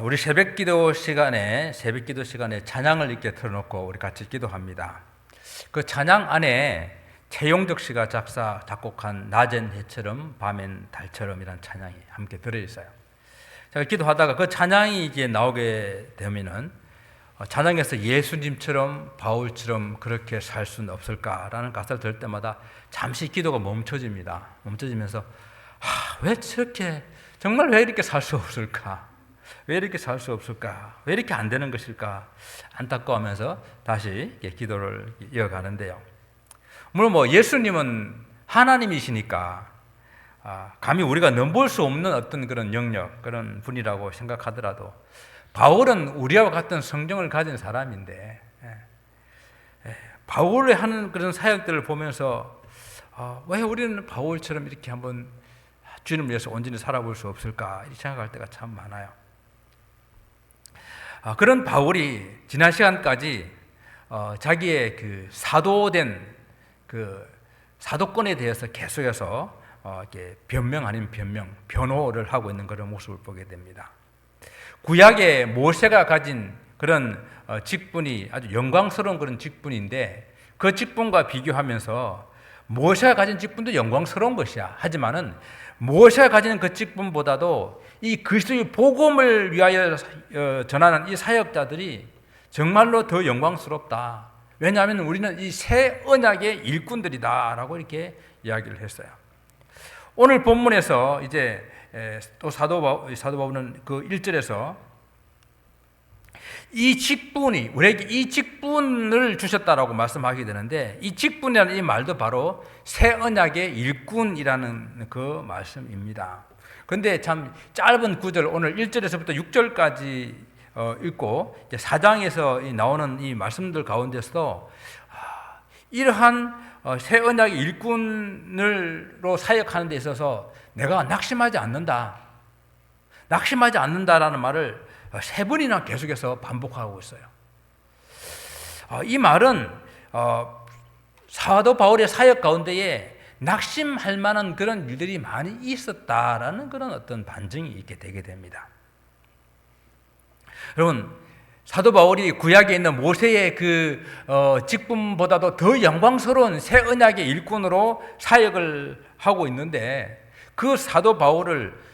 우리 새벽기도 시간에 찬양을 이렇게 틀어놓고 우리 같이 기도합니다. 그 찬양 안에 최용적 씨가 작곡한 낮엔 해처럼 밤엔 달처럼이라는 찬양이 함께 들어있어요. 제가 기도하다가 그 찬양이 이제 나오게 되면은 찬양에서 예수님처럼 바울처럼 그렇게 살 수는 없을까라는 가사를 들을 때마다 잠시 기도가 멈춰집니다. 멈춰지면서 왜 저렇게 정말 왜 이렇게 살 수 없을까? 왜 이렇게 살 수 없을까? 왜 이렇게 안 되는 것일까? 안타까워하면서 다시 기도를 이어가는데요. 물론 예수님은 하나님이시니까 감히 우리가 넘볼 수 없는 어떤 그런 영역, 그런 분이라고 생각하더라도 바울은 우리와 같은 성정을 가진 사람인데 바울이 하는 그런 사역들을 보면서 왜 우리는 바울처럼 이렇게 한번 주님을 위해서 온전히 살아볼 수 없을까 이렇게 생각할 때가 참 많아요. 그런 바울이 지난 시간까지 자기의 그 사도된 그 사도권에 대해서 계속해서 이렇게 변명 아닌 변호를 하고 있는 그런 모습을 보게 됩니다. 구약의 모세가 가진 그런 직분이 아주 영광스러운 그런 직분인데 그 직분과 비교하면서 모세가 가진 직분도 영광스러운 것이야. 하지만은 모세가 가지는 그 직분보다도 이 그리스도의 복음을 위하여 전하는 이 사역자들이 정말로 더 영광스럽다. 왜냐하면 우리는 이 새 언약의 일꾼들이다라고 이렇게 이야기를 했어요. 오늘 본문에서 이제 또 사도 바울은 그 1절에서 이 직분이 우리에게 이 직분을 주셨다라고 말씀하게 되는데 이 직분이라는 이 말도 바로 새 언약의 일꾼이라는 그 말씀입니다. 그런데 참 짧은 구절 오늘 1절에서부터 6절까지 읽고 이제 4장에서 나오는 이 말씀들 가운데서도 이러한 새 언약의 일꾼으로 사역하는 데 있어서 내가 낙심하지 않는다라는 말을 세 번이나 계속해서 반복하고 있어요. 이 말은 사도 바울의 사역 가운데에 낙심할 만한 그런 일들이 많이 있었다라는 그런 어떤 반증이 있게 되게 됩니다. 여러분, 사도 바울이 구약에 있는 모세의 그 직분보다도 더 영광스러운 새 언약의 일꾼으로 사역을 하고 있는데 그 사도 바울을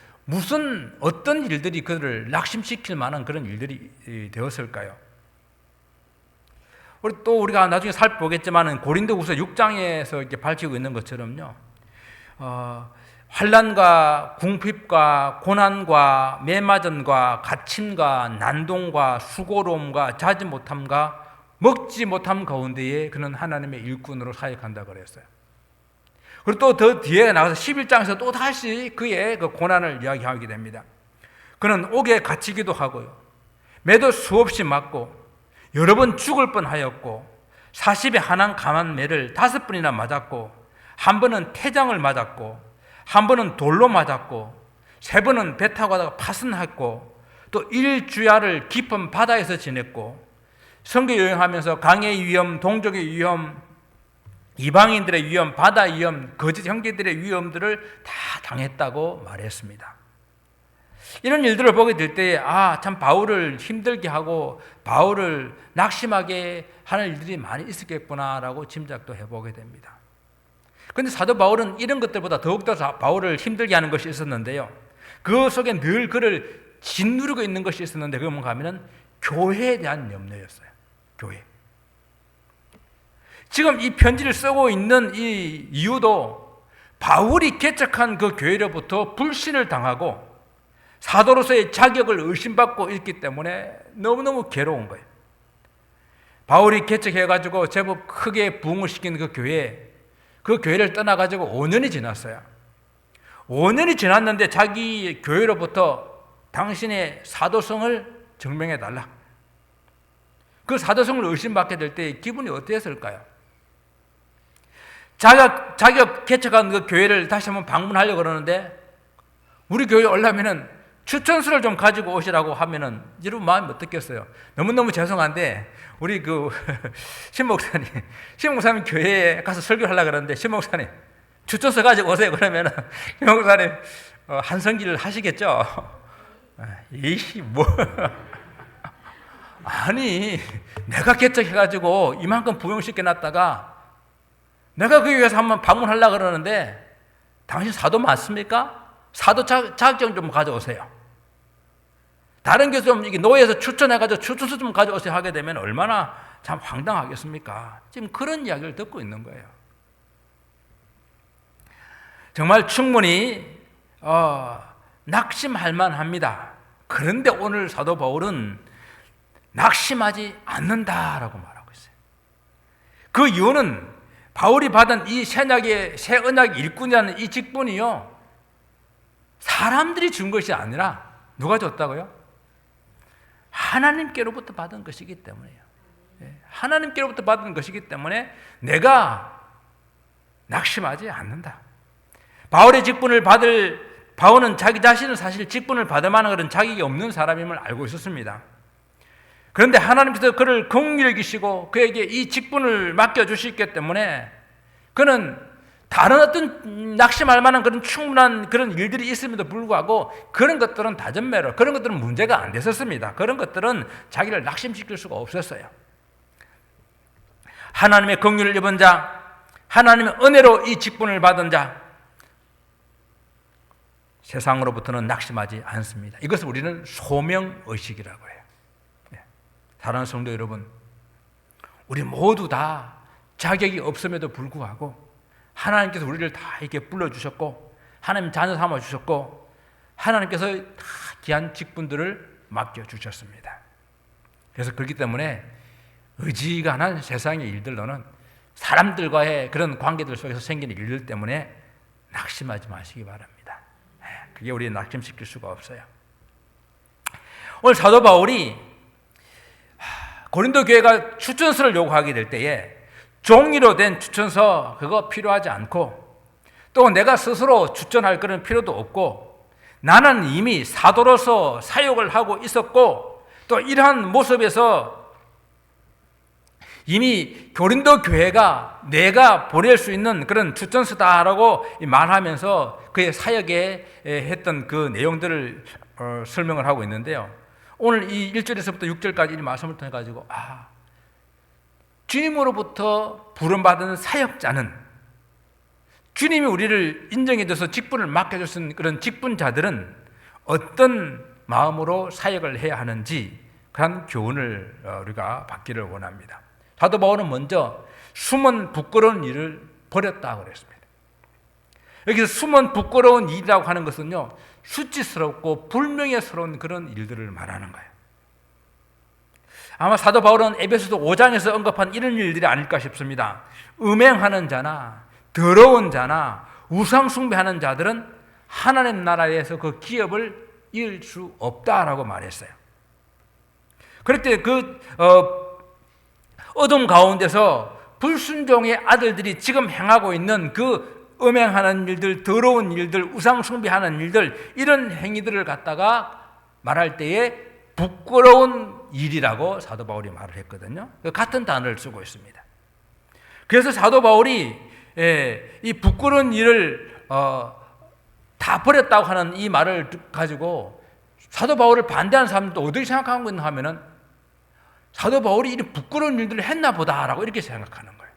어떤 일들이 그를 낙심시킬 만한 그런 일들이 되었을까요? 우리가 나중에 살펴보겠지만 고린도후서 6장에서 이렇게 밝히고 있는 것처럼요, 환난과 궁핍과 고난과 매맞음과 갇힘과 난동과 수고로움과 자지 못함과 먹지 못함 가운데에 그는 하나님의 일꾼으로 사역한다고 그랬어요. 그리고 또 더 뒤에 나가서 11장에서 또 다시 그의 그 고난을 이야기하게 됩니다. 그는 옥에 갇히기도 하고요, 매도 수없이 맞고 여러 번 죽을 뻔하였고 40에 한한 감한 매를 5번이나 맞았고 한 번은 태장을 맞았고 한 번은 돌로 맞았고 3번은 배 타고 가다가 파선했고 또 일주야를 깊은 바다에서 지냈고 선교 여행하면서 강의 위험, 동족의 위험, 이방인들의 위험, 바다 위험, 거짓 형제들의 위험들을 다 당했다고 말했습니다. 이런 일들을 보게 될 때 참 바울을 힘들게 하고 바울을 낙심하게 하는 일들이 많이 있었겠구나라고 짐작도 해보게 됩니다. 그런데 사도 바울은 이런 것들보다 더욱더 바울을 힘들게 하는 것이 있었는데요, 그 속에 늘 그를 짓누르고 있는 것이 있었는데 그게 뭔가 하면은 교회에 대한 염려였어요. 교회. 지금 이 편지를 쓰고 있는 이 이유도 바울이 개척한 그 교회로부터 불신을 당하고 사도로서의 자격을 의심받고 있기 때문에 너무너무 괴로운 거예요. 바울이 개척해가지고 제법 크게 부흥을 시킨 그 교회를 떠나가지고 5년이 지났어요. 5년이 지났는데 자기 교회로부터 당신의 사도성을 증명해달라. 그 사도성을 의심받게 될 때 기분이 어땠을까요? 자기가 개척한 그 교회를 다시 한번 방문하려고 그러는데 우리 교회에 오려면은 추천서를 좀 가지고 오시라고 하면은 여러분 마음이 어떻겠어요? 너무너무 죄송한데 우리 그 신 목사님 교회에 가서 설교를 하려고 그러는데 신 목사님 추천서 가지고 오세요. 그러면은 신 목사님 한성기를 하시겠죠? 이씨 뭐 아니 내가 개척해가지고 이만큼 부흥시켜놨다가 내가 거기 가서 한번 방문하려고 그러는데 당신 사도 맞습니까? 사도 자격증 좀 가져오세요. 다른 교수 좀 이게 노예에서 추천해가지고 추천서 좀 가져오세요 하게 되면 얼마나 참 황당하겠습니까? 지금 그런 이야기를 듣고 있는 거예요. 정말 충분히 낙심할 만합니다. 그런데 오늘 사도 바울은 낙심하지 않는다라고 말하고 있어요. 그 이유는 바울이 받은 이 새 언약의 일꾼이라는 이 직분이요, 사람들이 준 것이 아니라 누가 줬다고요? 하나님께로부터 받은 것이기 때문이에요. 하나님께로부터 받은 것이기 때문에 내가 낙심하지 않는다. 바울은 자기 자신은 사실 직분을 받을 만한 그런 자격이 없는 사람임을 알고 있었습니다. 그런데 하나님께서 그를 긍휼히 여기시고 그에게 이 직분을 맡겨주셨기 때문에 그는 다른 어떤 낙심할 만한 그런 충분한 그런 일들이 있음에도 불구하고 그런 것들은 다전매로, 그런 것들은 문제가 안 됐었습니다. 그런 것들은 자기를 낙심시킬 수가 없었어요. 하나님의 긍휼을 입은 자, 하나님의 은혜로 이 직분을 받은 자, 세상으로부터는 낙심하지 않습니다. 이것을 우리는 소명의식이라고 해요. 사랑하는 성도 여러분, 우리 모두 다 자격이 없음에도 불구하고 하나님께서 우리를 다 이렇게 불러주셨고 하나님 자녀 삼아주셨고 하나님께서 다 귀한 직분들을 맡겨주셨습니다. 그래서 그렇기 때문에 의지간한 세상의 일들로는 사람들과의 그런 관계들 속에서 생기는 일들 때문에 낙심하지 마시기 바랍니다. 그게 우리를 낙심시킬 수가 없어요. 오늘 사도 바울이 고린도 교회가 추천서를 요구하게 될 때에 종이로 된 추천서 그거 필요하지 않고 또 내가 스스로 추천할 그런 필요도 없고 나는 이미 사도로서 사역을 하고 있었고 또 이러한 모습에서 이미 고린도 교회가 내가 보낼 수 있는 그런 추천서다라고 말하면서 그의 사역에 했던 그 내용들을 설명을 하고 있는데요. 오늘 이 1절에서부터 6절까지 이 말씀을 통해 가지고 주님으로부터 부름받은 사역자는 주님이 우리를 인정해줘서 직분을 맡겨줬은 그런 직분자들은 어떤 마음으로 사역을 해야 하는지 그런 교훈을 우리가 받기를 원합니다. 사도 바울은 먼저 숨은 부끄러운 일을 버렸다고 그랬습니다. 여기서 숨은 부끄러운 일이라고 하는 것은요, 수치스럽고 불명예스러운 그런 일들을 말하는 거예요. 아마 사도 바울은 에베소서 5장에서 언급한 이런 일들이 아닐까 싶습니다. 음행하는 자나 더러운 자나 우상 숭배하는 자들은 하나님 나라에서 그 기업을 이을 수 없다라고 말했어요. 그럴 때 어둠 가운데서 불순종의 아들들이 지금 행하고 있는 그 음행하는 일들, 더러운 일들, 우상 숭배하는 일들, 이런 행위들을 갖다가 말할 때에 부끄러운 일이라고 사도 바울이 말을 했거든요. 같은 단어를 쓰고 있습니다. 그래서 사도 바울이 이 부끄러운 일을 다 버렸다고 하는 이 말을 가지고 사도 바울을 반대하는 사람들도 어떻게 생각하고 있나 하면은 사도 바울이 이런 부끄러운 일들을 했나 보다라고 이렇게 생각하는 거예요.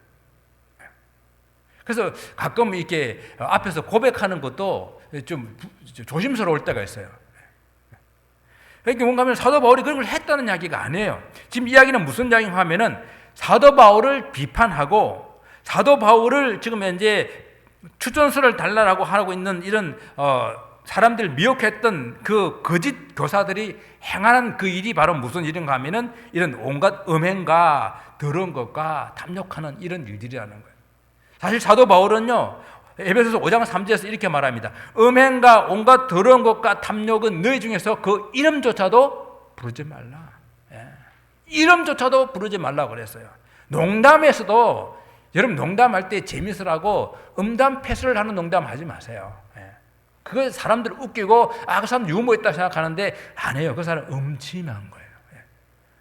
그래서 가끔 이렇게 앞에서 고백하는 것도 좀 조심스러울 때가 있어요. 이렇게 뭔가 하면 사도 바울이 그런 걸 했다는 이야기가 아니에요. 지금 이야기는 무슨 이야기인가 하면은 사도 바울을 비판하고 사도 바울을 지금 현재 추천서를 달라라고 하고 있는 이런 사람들 미혹했던 그 거짓 교사들이 행하는 그 일이 바로 무슨 일인가 하면은 이런 온갖 음행과 더러운 것과 탐욕하는 이런 일들이라는 거예요. 사실 사도 바울은요, 에베소서 5장 3절에서 이렇게 말합니다. 음행과 온갖 더러운 것과 탐욕은 너희 중에서 그 이름조차도 부르지 말라. 이름조차도 부르지 말라고 그랬어요. 농담에서도 여러분 농담할 때 재밌으라고 음담 패스를 하는 농담 하지 마세요. 그거 사람들 웃기고 그 사람 유머 있다 생각하는데 아니에요. 그 사람 음침한 거예요.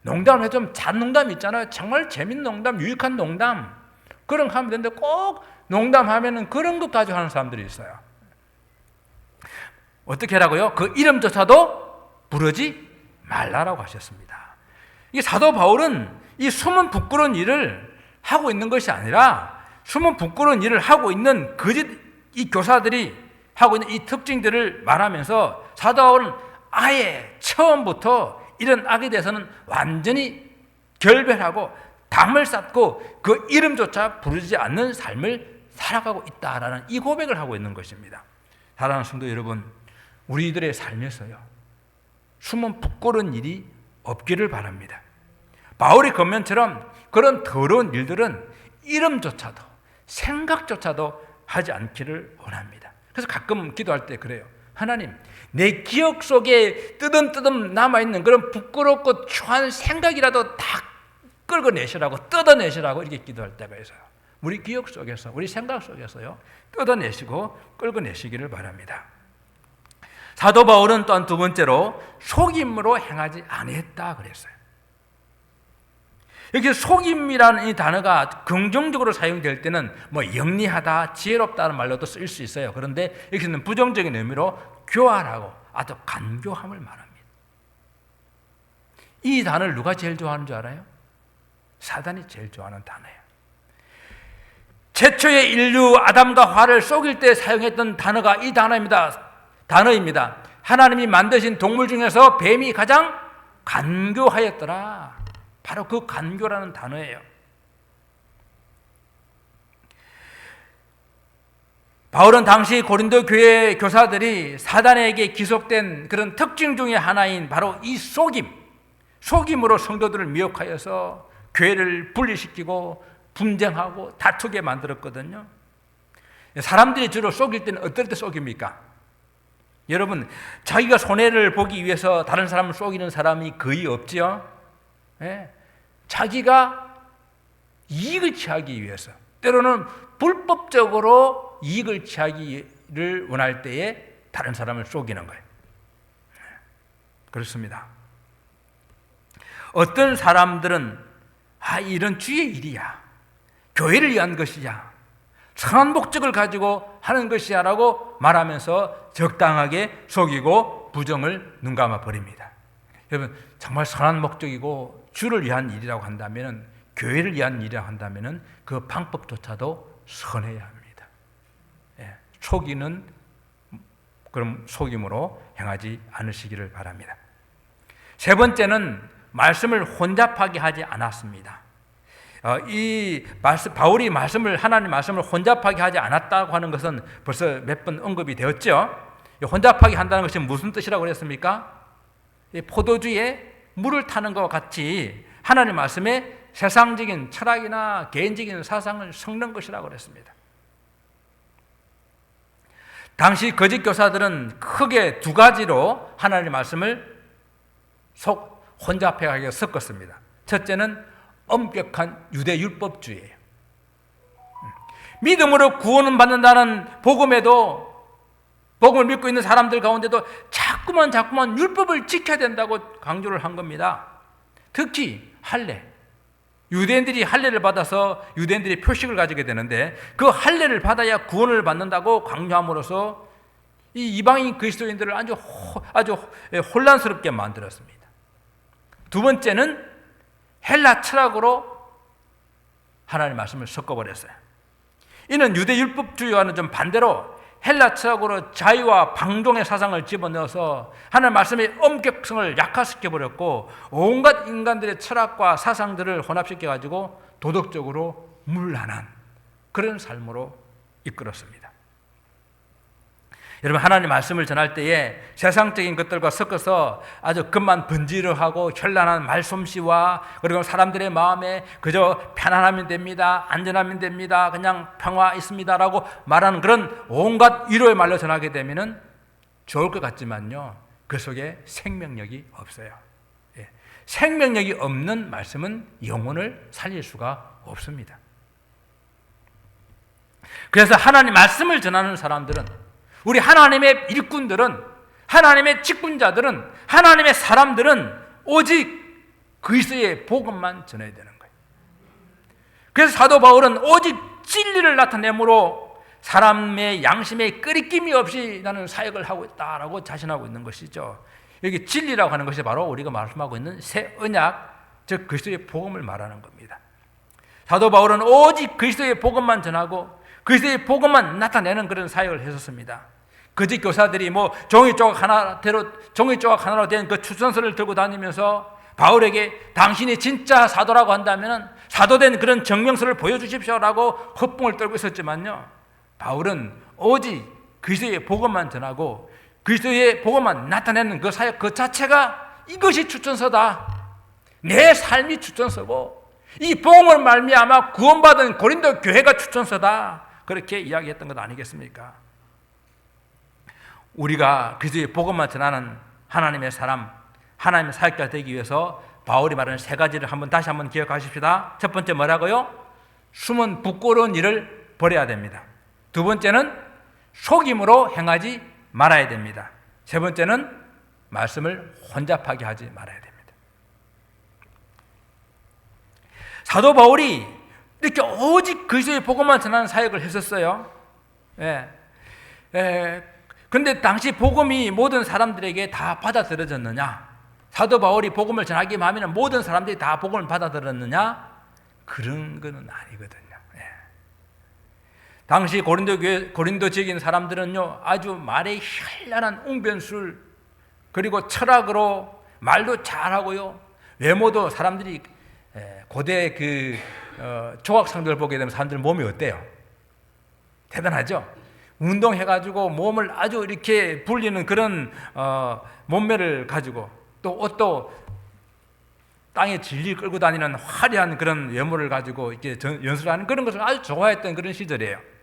농담을 좀 잔 농담 있잖아요. 정말 재밌는 농담, 유익한 농담 그런 거 하면 되는데 꼭 농담하면은 그런 것 가지고 하는 사람들이 있어요. 어떻게 하라고요? 그 이름조차도 부르지 말라라고 하셨습니다. 이 사도 바울은 이 숨은 부끄러운 일을 하고 있는 것이 아니라 숨은 부끄러운 일을 하고 있는 거짓 이 교사들이 하고 있는 이 특징들을 말하면서 사도 바울은 아예 처음부터 이런 악에 대해서는 완전히 결별하고 담을 쌓고 그 이름조차 부르지 않는 삶을 살아가고 있다라는 이 고백을 하고 있는 것입니다. 사랑하는 성도 여러분, 우리들의 삶에서요, 숨은 부끄러운 일이 없기를 바랍니다. 바울의 겉면처럼 그런 더러운 일들은 이름조차도 생각조차도 하지 않기를 원합니다. 그래서 가끔 기도할 때 그래요. 하나님, 내 기억 속에 뜨듬뜨듬 남아있는 그런 부끄럽고 추한 생각이라도 다 끌어내시라고, 뜯어내시라고 이렇게 기도할 때가 있어요. 우리 기억 속에서, 우리 생각 속에서요, 뜯어내시고 끌어내시기를 바랍니다. 사도 바울은 또한 두 번째로 속임으로 행하지 아니했다 그랬어요. 여기 속임이라는 이 단어가 긍정적으로 사용될 때는 영리하다, 지혜롭다는 말로도 쓰일 수 있어요. 그런데 여기서는 부정적인 의미로 교활하고 아주 간교함을 말합니다. 이 단어를 누가 제일 좋아하는 줄 알아요? 사단이 제일 좋아하는 단어예요. 최초의 인류 아담과 하와를 속일 때 사용했던 단어가 이 단어입니다. 하나님이 만드신 동물 중에서 뱀이 가장 간교하였더라. 바로 그 간교라는 단어예요. 바울은 당시 고린도 교회 교사들이 사단에게 기속된 그런 특징 중에 하나인 바로 이 속임으로 성도들을 미혹하여서 교회를 분리시키고 분쟁하고 다투게 만들었거든요. 사람들이 주로 속일 때는 어떨 때 속입니까? 여러분, 자기가 손해를 보기 위해서 다른 사람을 속이는 사람이 거의 없지요. 예? 자기가 이익을 취하기 위해서, 때로는 불법적으로 이익을 취하기를 원할 때에 다른 사람을 속이는 거예요. 그렇습니다. 어떤 사람들은 이런 주의 일이야, 교회를 위한 것이야, 선한 목적을 가지고 하는 것이야 라고 말하면서 적당하게 속이고 부정을 눈감아 버립니다. 여러분, 정말 선한 목적이고 주를 위한 일이라고 한다면, 교회를 위한 일이라고 한다면 그 방법조차도 선해야 합니다. 속이는 그럼 속임으로 행하지 않으시기를 바랍니다. 세 번째는 말씀을 혼잡하게 하지 않았습니다. 바울이 하나님 말씀을 혼잡하게 하지 않았다고 하는 것은 벌써 몇 번 언급이 되었죠. 혼잡하게 한다는 것이 무슨 뜻이라고 그랬습니까? 포도주에 물을 타는 것과 같이 하나님 말씀에 세상적인 철학이나 개인적인 사상을 섞는 것이라고 그랬습니다. 당시 거짓 교사들은 크게 두 가지로 하나님 말씀을 혼잡하게 섞었습니다. 첫째는 엄격한 유대 율법주의예요. 믿음으로 구원은 받는다는 복음을 믿고 있는 사람들 가운데도 자꾸만 율법을 지켜야 된다고 강조를 한 겁니다. 특히 할례. 유대인들이 할례를 받아서 유대인들이 표식을 가지게 되는데 그 할례를 받아야 구원을 받는다고 강조함으로써 이 이방인 그리스도인들을 아주 혼란스럽게 만들었습니다. 두 번째는 헬라 철학으로 하나님의 말씀을 섞어버렸어요. 이는 유대 율법주의와는 좀 반대로 헬라 철학으로 자유와 방종의 사상을 집어넣어서 하나님의 말씀의 엄격성을 약화시켜버렸고 온갖 인간들의 철학과 사상들을 혼합시켜가지고 도덕적으로 문란한 그런 삶으로 이끌었습니다. 여러분, 하나님의 말씀을 전할 때에 세상적인 것들과 섞어서 아주 급만 번지르하고 현란한 말솜씨와 그리고 사람들의 마음에 그저 편안하면 됩니다, 안전하면 됩니다, 그냥 평화 있습니다라고 말하는 그런 온갖 위로의 말로 전하게 되면은 좋을 것 같지만요, 그 속에 생명력이 없어요. 생명력이 없는 말씀은 영혼을 살릴 수가 없습니다. 그래서 하나님 말씀을 전하는 사람들은, 우리 하나님의 일꾼들은, 하나님의 직분자들은, 하나님의 사람들은 오직 그리스도의 복음만 전해야 되는 거예요. 그래서 사도 바울은 오직 진리를 나타내므로 사람의 양심에 끄리낌이 없이 나는 사역을 하고 있다라고 자신하고 있는 것이죠. 여기 진리라고 하는 것이 바로 우리가 말씀하고 있는 새 언약, 즉 그리스도의 복음을 말하는 겁니다. 사도 바울은 오직 그리스도의 복음만 전하고 그리스도의 복음만 나타내는 그런 사역을 했었습니다. 거짓 교사들이 종이 조각 하나로 된 그 추천서를 들고 다니면서 바울에게 당신이 진짜 사도라고 한다면 사도된 그런 증명서를 보여주십시오라고 헛봉을 떨고 있었지만요, 바울은 오직 그리스도의 복음만 전하고 그리스도의 복음만 나타내는 그 사역 그 자체가 이것이 추천서다. 내 삶이 추천서고 이 복음을 말미암아 구원받은 고린도 교회가 추천서다. 그렇게 이야기했던 것 아니겠습니까? 우리가 그리스도의 복음만 전하는 하나님의 사람, 하나님의 사역자 되기 위해서 바울이 말하는 세 가지를 다시 한번 기억하십시다. 첫 번째 뭐라고요? 숨은 부끄러운 일을 버려야 됩니다. 두 번째는 속임으로 행하지 말아야 됩니다. 세 번째는 말씀을 혼잡하게 하지 말아야 됩니다. 사도 바울이 이렇게 오직 그리스도의 복음만 전하는 사역을 했었어요. 그런데 당시 복음이 모든 사람들에게 다 받아들여졌느냐? 사도 바울이 복음을 전하기만 하면 모든 사람들이 다 복음을 받아들였느냐? 그런 거는 아니거든요. 당시 고린도 지역인 사람들은요, 아주 말에 현란한 웅변술, 그리고 철학으로 말도 잘하고요, 외모도 사람들이 고대 조각상들을 보게 되면 사람들 몸이 어때요? 대단하죠? 운동해가지고 몸을 아주 이렇게 불리는 그런 몸매를 가지고 또 옷도 땅에 질질 끌고 다니는 화려한 그런 외모를 가지고 이렇게 연습하는 그런 것을 아주 좋아했던 그런 시절이에요.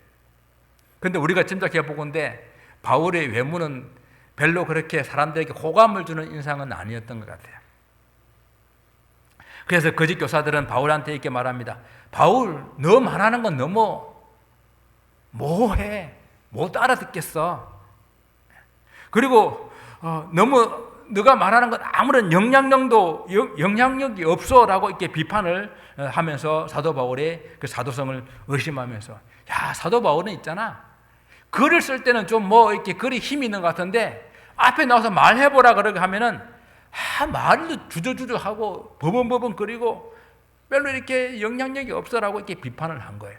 그런데 우리가 짐작해 보건대 바울의 외모는 별로 그렇게 사람들에게 호감을 주는 인상은 아니었던 것 같아요. 그래서 거짓 교사들은 바울한테 이렇게 말합니다. 바울, 너 말하는 건 너무 모호해. 못 알아듣겠어. 그리고 너무 너가 말하는 건 아무런 영향력이 없어라고 이렇게 비판을 하면서 사도 바울의 그 사도성을 의심하면서, 야, 사도 바울은 있잖아, 글을 쓸 때는 좀 이렇게 글이 힘이 있는 것 같은데 앞에 나와서 말해보라 그러게 하면은 말도 주저주저하고 버번버번거리고 별로 이렇게 영향력이 없어라고 이렇게 비판을 한 거예요.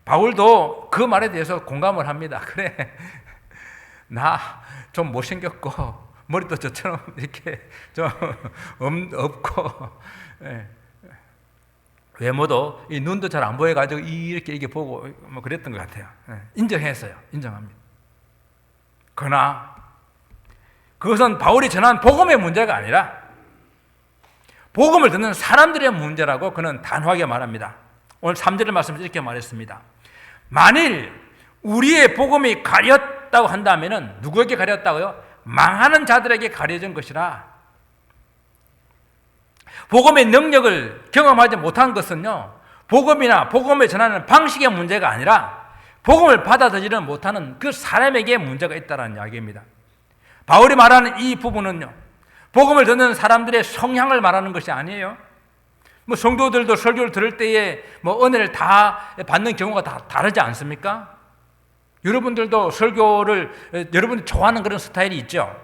바울도 그 말에 대해서 공감을 합니다. 그래, 나 좀 못생겼고 머리도 저처럼 이렇게 좀 없고, 외모도 이 눈도 잘 안 보여가지고 이렇게 보고 그랬던 것 같아요. 인정했어요. 인정합니다. 그러나 그것은 바울이 전한 복음의 문제가 아니라 복음을 듣는 사람들의 문제라고 그는 단호하게 말합니다. 오늘 3절의 말씀에서 이렇게 말했습니다. 만일 우리의 복음이 가렸다고 한다면 누구에게 가렸다고요? 망하는 자들에게 가려진 것이라. 복음의 능력을 경험하지 못한 것은요, 복음이나 복음을 전하는 방식의 문제가 아니라 복음을 받아들이지 못하는 그 사람에게 문제가 있다는 이야기입니다. 바울이 말하는 이 부분은요, 복음을 듣는 사람들의 성향을 말하는 것이 아니에요. 성도들도 설교를 들을 때에 은혜를 다 받는 경우가 다 다르지 않습니까? 여러분들도 설교를 여러분이 좋아하는 그런 스타일이 있죠.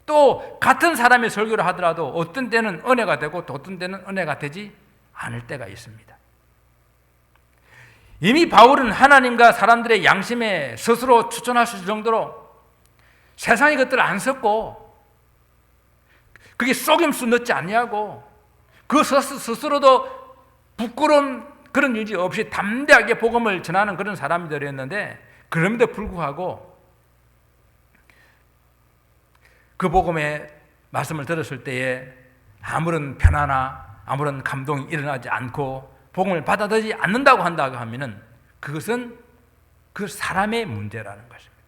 또 같은 사람의 설교를 하더라도 어떤 때는 은혜가 되고 또 어떤 때는 은혜가 되지 않을 때가 있습니다. 이미 바울은 하나님과 사람들의 양심에 스스로 추천할 수 있을 정도로 세상의 것들을 안 섞고 그게 속임수 넣지 아니하고 그 스스로도 부끄러운 그런 유지 없이 담대하게 복음을 전하는 그런 사람이 되었는데, 그럼에도 불구하고 그 복음의 말씀을 들었을 때에 아무런 변화나 아무런 감동이 일어나지 않고 복음을 받아들이지 않는다고 한다고 하면은 그것은 그 사람의 문제라는 것입니다.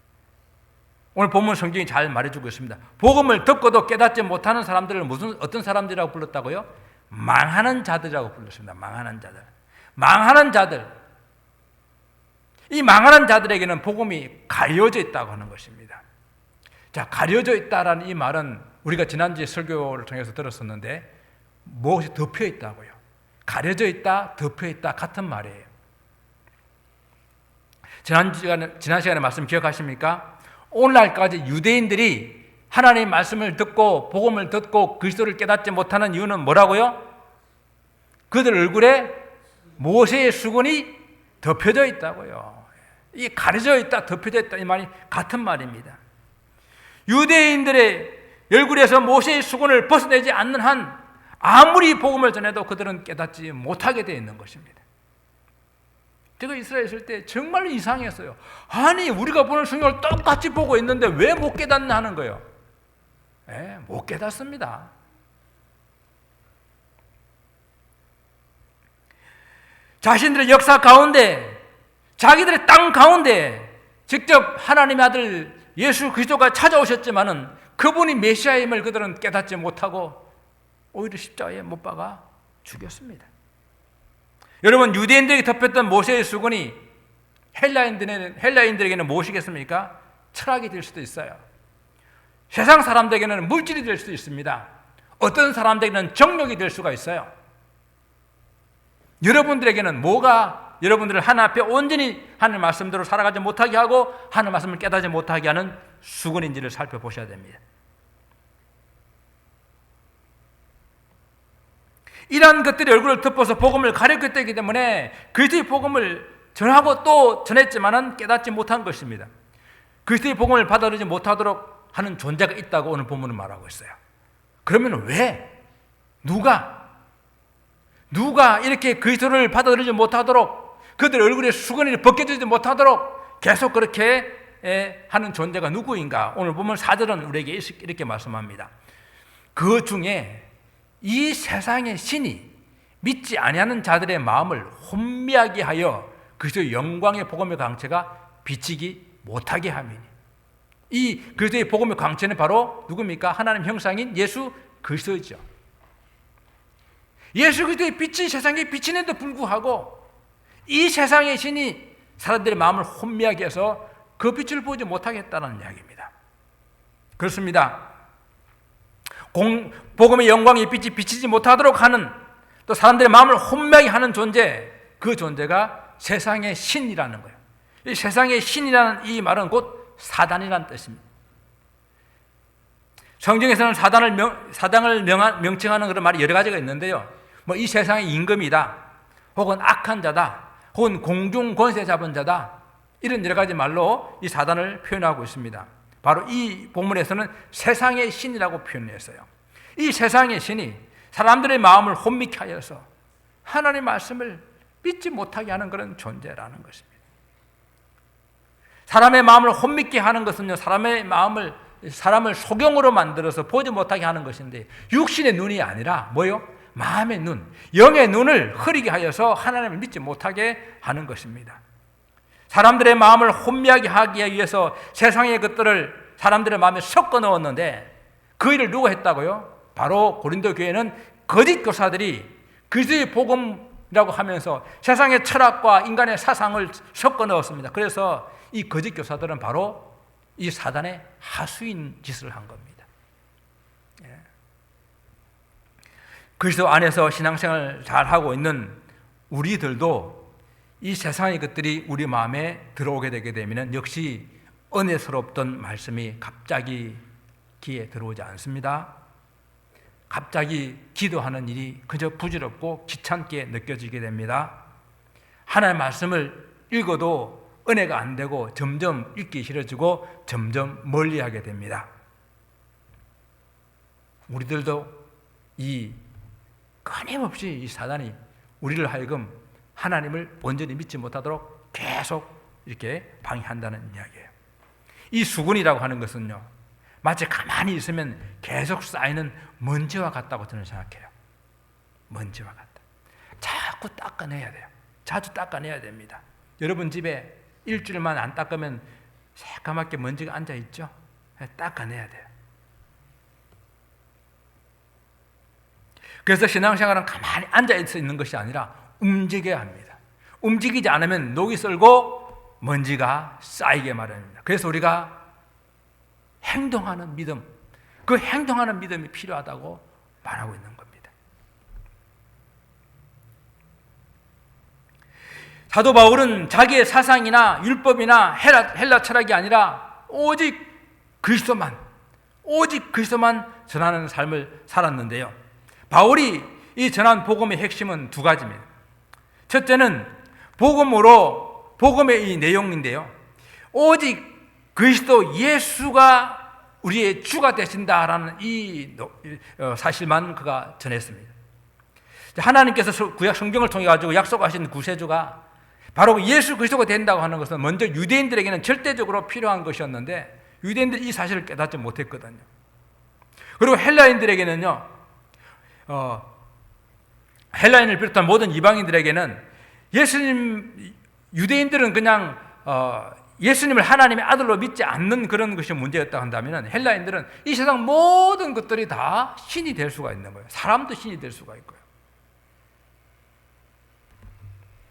오늘 본문 성경이 잘 말해주고 있습니다. 복음을 듣고도 깨닫지 못하는 사람들을 어떤 사람들이라고 불렀다고요? 망하는 자들이라고 불렀습니다. 망하는 자들. 망하는 자들. 이 망하는 자들에게는 복음이 가려져 있다고 하는 것입니다. 자, 가려져 있다라는 이 말은 우리가 지난주에 설교를 통해서 들었었는데 무엇이 덮여 있다고요? 가려져 있다, 덮여 있다 같은 말이에요. 지난 시간에 말씀 기억하십니까? 오늘날까지 유대인들이 하나님의 말씀을 듣고 복음을 듣고 그리스도를 깨닫지 못하는 이유는 뭐라고요? 그들 얼굴에 모세의 수건이 덮여져 있다고요. 이게 가려져 있다, 덮여져 있다, 이 말이 같은 말입니다. 유대인들의 얼굴에서 모세의 수건을 벗어내지 않는 한 아무리 복음을 전해도 그들은 깨닫지 못하게 되어 있는 것입니다. 제가 이스라엘에 있을 때 정말 이상했어요. 아니 우리가 보는 성경을 똑같이 보고 있는데 왜 못 깨닫나 하는 거예요. 못 깨닫습니다. 자신들의 역사 가운데, 자기들의 땅 가운데 직접 하나님의 아들 예수 그리스도가 찾아오셨지만은 그분이 메시아임을 그들은 깨닫지 못하고 오히려 십자가에 못 박아 죽였습니다. 여러분, 유대인들에게 덮였던 모세의 수건이 헬라인들에게는 무엇이겠습니까? 철학이 될 수도 있어요. 세상 사람들에게는 물질이 될 수도 있습니다. 어떤 사람들에게는 정욕이 될 수가 있어요. 여러분들에게는 뭐가 여러분들을 하나님 앞에 온전히 하나님 말씀대로 살아가지 못하게 하고 하나님 말씀을 깨닫지 못하게 하는 수건인지를 살펴보셔야 됩니다. 이러한 것들이 얼굴을 덮어서 복음을 가리켰기 때문에 그리스도의 복음을 전하고 또 전했지만은 깨닫지 못한 것입니다. 그리스도의 복음을 받아들이지 못하도록 하는 존재가 있다고 오늘 본문은 말하고 있어요. 그러면 왜? 누가 이렇게 그리스도를 받아들이지 못하도록 그들 얼굴에 수건이 벗겨지지 못하도록 계속 그렇게 하는 존재가 누구인가? 오늘 보면 4절은 우리에게 이렇게 말씀합니다. 그 중에 이 세상의 신이 믿지 아니하는 자들의 마음을 혼미하게 하여 그리스도의 영광의 복음의 광채가 비치기 못하게 함이니. 이 그리스도의 복음의 광채는 바로 누굽니까? 하나님 형상인 예수 그리스도죠. 예수 그리스도의 빛이 세상에 비치는데도 불구하고 이 세상의 신이 사람들의 마음을 혼미하게 해서 그 빛을 보지 못하겠다는 이야기입니다. 그렇습니다. 복음의 영광의 빛이 비치지 못하도록 하는, 또 사람들의 마음을 혼미하게 하는 존재, 그 존재가 세상의 신이라는 거예요. 이 세상의 신이라는 이 말은 곧 사단이라는 뜻입니다. 성경에서는 사단을 명칭하는 그런 말이 여러 가지가 있는데요. 뭐 이 세상의 임금이다, 혹은 악한 자다, 혹은 공중 권세 잡은 자다, 이런 여러 가지 말로 이 사단을 표현하고 있습니다. 바로 이 본문에서는 세상의 신이라고 표현했어요. 이 세상의 신이 사람들의 마음을 혼미케 하여서 하나님의 말씀을 믿지 못하게 하는 그런 존재라는 것입니다. 사람의 마음을 혼미케 하는 것은요, 사람을 소경으로 만들어서 보지 못하게 하는 것인데, 육신의 눈이 아니라 뭐요? 마음의 눈, 영의 눈을 흐리게 하여서 하나님을 믿지 못하게 하는 것입니다. 사람들의 마음을 혼미하게 하기 위해서 세상의 것들을 사람들의 마음에 섞어 넣었는데, 그 일을 누가 했다고요? 바로 고린도 교회는 거짓 교사들이 그리스도의 복음이라고 하면서 세상의 철학과 인간의 사상을 섞어 넣었습니다. 그래서 이 거짓 교사들은 바로 이 사단의 하수인 짓을 한 겁니다. 그리스도 안에서 신앙생활을 잘하고 있는 우리들도 이 세상의 것들이 우리 마음에 들어오게 되게 되면 역시 은혜스럽던 말씀이 갑자기 귀에 들어오지 않습니다. 갑자기 기도하는 일이 그저 부질없고 귀찮게 느껴지게 됩니다. 하나님의 말씀을 읽어도 은혜가 안 되고 점점 읽기 싫어지고 점점 멀리하게 됩니다. 우리들도 이 끊임없이 이 사단이 우리를 하여금 하나님을 온전히 믿지 못하도록 계속 이렇게 방해한다는 이야기예요. 이 수건이라고 하는 것은요, 마치 가만히 있으면 계속 쌓이는 먼지와 같다고 저는 생각해요. 먼지와 같다. 자꾸 닦아내야 돼요. 자주 닦아내야 됩니다. 여러분 집에 일주일만 안 닦으면 새까맣게 먼지가 앉아있죠? 닦아내야 돼요. 그래서 신앙생활은 가만히 앉아있어 있는 것이 아니라 움직여야 합니다. 움직이지 않으면 녹이 슬고 먼지가 쌓이게 마련입니다. 그래서 우리가 행동하는 믿음, 그 행동하는 믿음이 필요하다고 말하고 있는 겁니다. 사도 바울은 자기의 사상이나 율법이나 헬라 철학이 아니라 오직 그리스도만, 오직 그리스도만 전하는 삶을 살았는데요. 바울이 이 전한 복음의 핵심은 두 가지입니다. 첫째는 복음의 이 내용인데요. 오직 그리스도 예수가 우리의 주가 되신다라는 이 사실만 그가 전했습니다. 하나님께서 구약 성경을 통해 가지고 약속하신 구세주가 바로 예수 그리스도가 된다고 하는 것은 먼저 유대인들에게는 절대적으로 필요한 것이었는데 유대인들이 이 사실을 깨닫지 못했거든요. 그리고 헬라인들에게는요, 헬라인을 비롯한 모든 이방인들에게는 유대인들은 그냥 예수님을 하나님의 아들로 믿지 않는 그런 것이 문제였다 한다면 헬라인들은 이 세상 모든 것들이 다 신이 될 수가 있는 거예요. 사람도 신이 될 수가 있고요.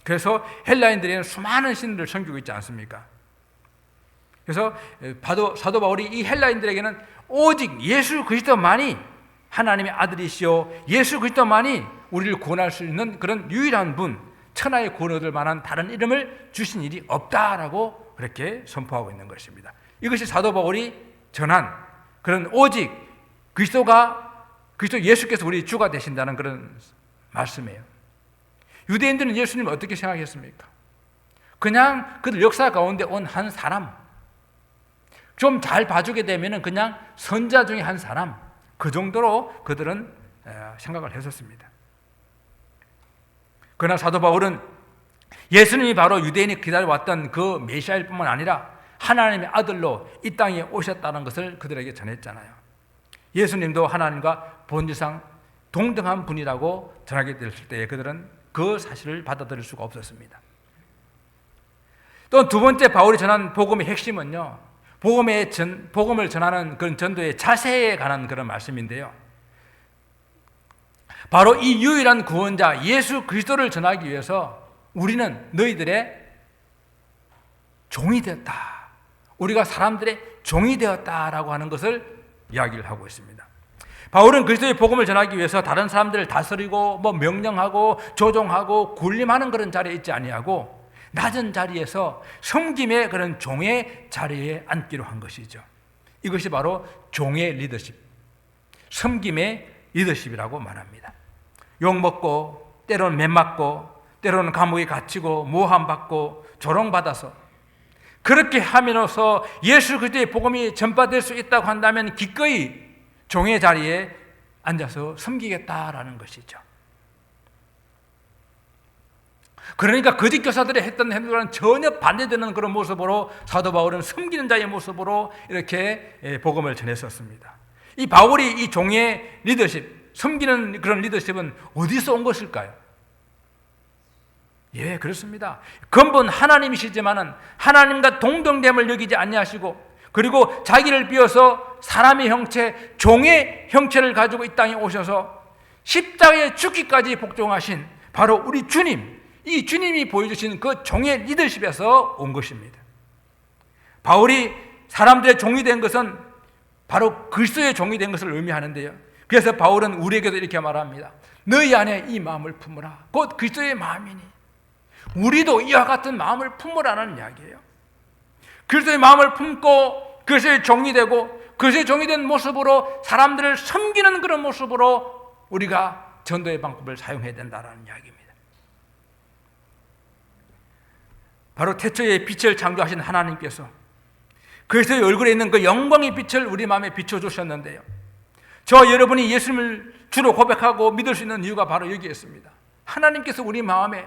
그래서 헬라인들에게는 수많은 신들을 섬기고 있지 않습니까? 그래서 사도 바울이 이 헬라인들에게는 오직 예수 그리스도만이 하나님의 아들이시오, 예수 그리스도만이 우리를 구원할 수 있는 그런 유일한 분, 천하의 구원 얻을 만한 다른 이름을 주신 일이 없다라고 그렇게 선포하고 있는 것입니다. 이것이 사도 바울이 전한 그런 오직 그리스도 예수께서 우리 주가 되신다는 그런 말씀이에요. 유대인들은 예수님을 어떻게 생각했습니까? 그냥 그들 역사 가운데 온 한 사람, 좀 잘 봐주게 되면 그냥 선자 중에 한 사람, 그 정도로 그들은 생각을 했었습니다. 그러나 사도 바울은 예수님이 바로 유대인이 기다려왔던 그 메시아일 뿐만 아니라 하나님의 아들로 이 땅에 오셨다는 것을 그들에게 전했잖아요. 예수님도 하나님과 본질상 동등한 분이라고 전하게 됐을 때에 그들은 그 사실을 받아들일 수가 없었습니다. 또 두 번째 바울이 전한 복음의 핵심은요, 복음을 전하는 그런 전도의 자세에 관한 그런 말씀인데요. 바로 이 유일한 구원자 예수 그리스도를 전하기 위해서 우리는 너희들의 종이 되었다. 우리가 사람들의 종이 되었다라고 하는 것을 이야기를 하고 있습니다. 바울은 그리스도의 복음을 전하기 위해서 다른 사람들을 다스리고 명령하고 조종하고 군림하는 그런 자리에 있지 아니하고 낮은 자리에서 섬김의 그런 종의 자리에 앉기로 한 것이죠. 이것이 바로 종의 리더십, 섬김의 리더십이라고 말합니다. 욕먹고 때로는 맴맞고 때로는 감옥에 갇히고 모함받고 조롱받아서 그렇게 함으로써 예수 그리스도의 복음이 전파될 수 있다고 한다면 기꺼이 종의 자리에 앉아서 섬기겠다라는 것이죠. 그러니까 거짓 교사들이 했던 행동과는 전혀 반대되는 그런 모습으로 사도 바울은 섬기는 자의 모습으로 이렇게 복음을 전했었습니다. 이 바울이 이 종의 리더십, 섬기는 그런 리더십은 어디서 온 것일까요? 예, 그렇습니다. 근본 하나님이시지만은 하나님과 동등됨을 여기지 아니하시고 그리고 자기를 비워서 사람의 형체, 종의 형체를 가지고 이 땅에 오셔서 십자가에 죽기까지 복종하신 바로 우리 주님, 이 주님이 보여주신 그 종의 리더십에서 온 것입니다. 바울이 사람들의 종이 된 것은 바로 그리스도의 종이 된 것을 의미하는데요. 그래서 바울은 우리에게도 이렇게 말합니다. 너희 안에 이 마음을 품으라. 곧 그리스도의 마음이니 우리도 이와 같은 마음을 품으라는 이야기예요. 그리스도의 마음을 품고 그리스도의 종이 되고 그리스도의 종이 된 모습으로 사람들을 섬기는 그런 모습으로 우리가 전도의 방법을 사용해야 된다는 이야기입니다. 바로 태초에 빛을 창조하신 하나님께서 그리스도의 얼굴에 있는 그 영광의 빛을 우리 마음에 비춰주셨는데요. 저와 여러분이 예수님을 주로 고백하고 믿을 수 있는 이유가 바로 여기에 있습니다. 하나님께서 우리 마음에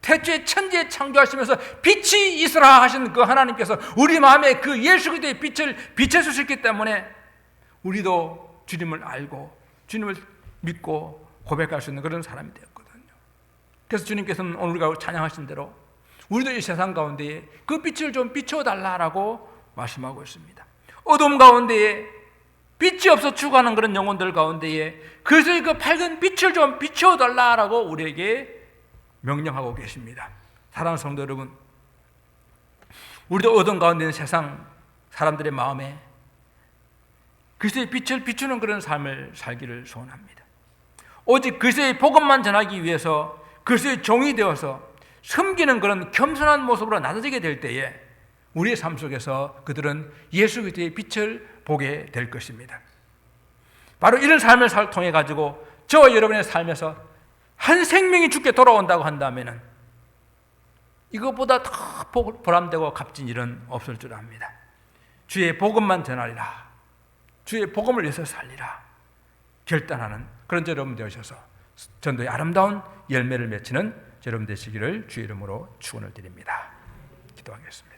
태초에 천지에 창조하시면서 빛이 있으라 하신 그 하나님께서 우리 마음에 그 예수 그리스도의 빛을 비춰주셨기 때문에 우리도 주님을 알고 주님을 믿고 고백할 수 있는 그런 사람이 되었거든요. 그래서 주님께서는 오늘 우리가 찬양하신 대로 우리도 이 세상 가운데에 그 빛을 좀 비춰달라고 말씀하고 있습니다. 어둠 가운데에 빛이 없어 죽어가는 그런 영혼들 가운데에 그리스도의 그 밝은 빛을 좀 비춰달라고 우리에게 명령하고 계십니다. 사랑하는 성도 여러분, 우리도 어둠 가운데 있는 세상 사람들의 마음에 그리스도의 빛을 비추는 그런 삶을 살기를 소원합니다. 오직 그리스도의 복음만 전하기 위해서 그리스도의 종이 되어서 섬기는 그런 겸손한 모습으로 나서지게 될 때에 우리의 삶 속에서 그들은 예수 그리스도의 빛을 보게 될 것입니다. 바로 이런 삶을 통해 가지고 저와 여러분의 삶에서 한 생명이 죽게 돌아온다고 한다면은 이것보다 더 보람되고 값진 일은 없을 줄 압니다. 주의 복음만 전하리라, 주의 복음을 위해서 살리라 결단하는 그런 여러분 되셔서 전도의 아름다운 열매를 맺히는 여러분 되시기를 주의 이름으로 축원을 드립니다. 기도하겠습니다.